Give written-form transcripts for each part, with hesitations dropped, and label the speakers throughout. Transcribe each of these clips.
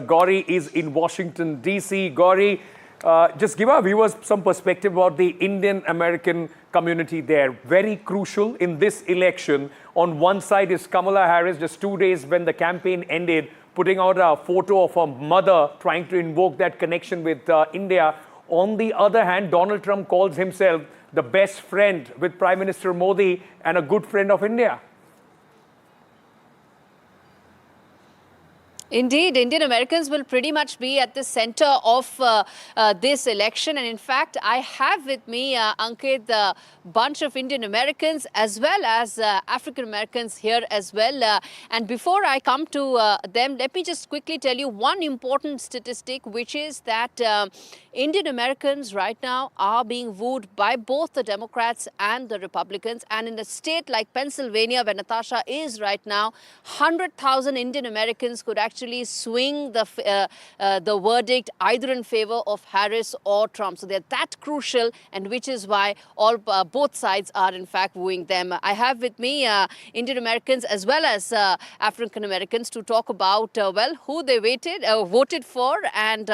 Speaker 1: Gauri is in Washington, D.C. Gauri, just give our viewers some perspective about the Indian-American community there. Very crucial in this election. On one side is Kamala Harris, just 2 days when the campaign ended, putting out a photo of her mother, trying to invoke that connection with India. On the other hand, Donald Trump calls himself the best friend with Prime Minister Modi and a good friend of India.
Speaker 2: Indeed, Indian Americans will pretty much be at the center of this election. And in fact, I have with me, Ankit, a bunch of Indian Americans as well as African Americans here as well. And before I come to them, let me just quickly tell you one important statistic, which is that Indian Americans right now are being wooed by both the Democrats and the Republicans. And in a state like Pennsylvania, where Natasha is right now, 100,000 Indian Americans could actually swing the verdict either in favor of Harris or Trump. So they're that crucial, and which is why both sides are in fact wooing them. I have with me Indian Americans as well as African Americans to talk about well, who they voted for, and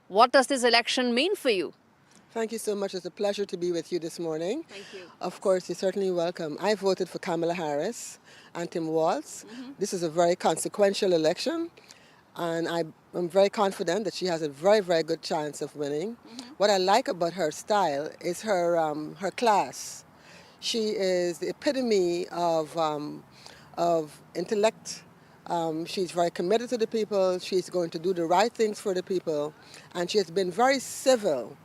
Speaker 2: what does this election mean for you?
Speaker 3: Thank you so much. It's a pleasure to be with you this morning.
Speaker 2: Thank you.
Speaker 3: Of course, you're certainly welcome. I voted for Kamala Harris and Tim Walz. This is a very consequential election, and I'm very confident that she has a very, very good chance of winning. What I like about her style is her class. She is the epitome of intellect. She's very committed to the people. She's going to do the right things for the people, and she has been very civil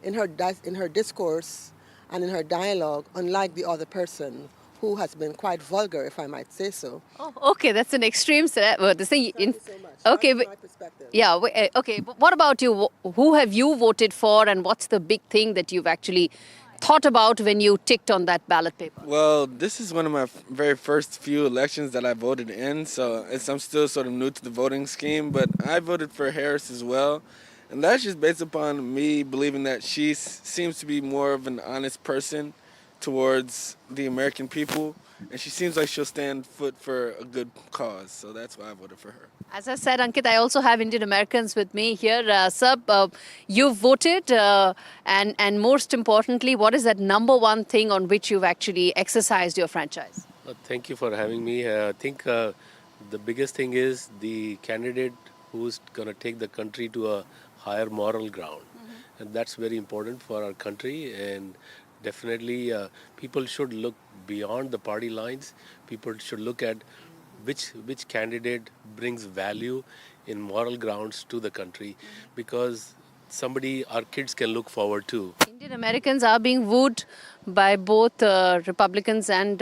Speaker 3: in her discourse and in her dialogue, unlike the other person, who has been quite vulgar, if I might say so.
Speaker 2: Oh, okay, that's an extreme.
Speaker 3: Thank you so much.
Speaker 2: Okay,
Speaker 3: That's my perspective.
Speaker 2: yeah. Okay, but what about you? Who have you voted for, and what's the big thing that you've actually thought about when you ticked on that ballot paper?
Speaker 4: Well, this is one of my very first few elections that I voted in, so I'm still sort of new to the voting scheme, but I voted for Harris as well. And that's just based upon me believing that she seems to be more of an honest person towards the American people, and she seems like she'll stand foot for a good cause, so that's why I voted for her.
Speaker 2: As I said, Ankit, I also have Indian Americans with me here. Sir, you voted, and most importantly, what is that number one thing on which you've actually exercised your franchise?
Speaker 5: Thank you for having me. I think the biggest thing is the candidate who's going to take the country to a higher moral ground. And that's very important for our country, and definitely people should look beyond the party lines. People should look at which candidate brings value in moral grounds to the country, because our kids can look forward to.
Speaker 2: Indian Americans are being wooed by both Republicans and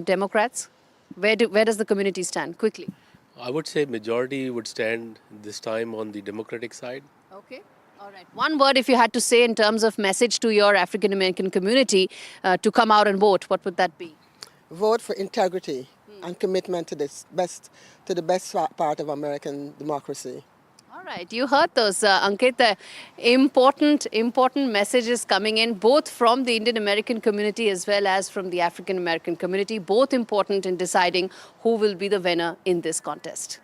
Speaker 2: Democrats. Where does the community stand? Quickly.
Speaker 5: I would say majority would stand this time on the Democratic side.
Speaker 2: Okay. All right. One word, if you had to say in terms of message to your African American community to come out and vote, what would that be?
Speaker 3: Vote for integrity and commitment to the best part of American democracy.
Speaker 2: All right, you heard those, Ankit. The important messages coming in, both from the Indian American community as well as from the African American community, both important in deciding who will be the winner in this contest.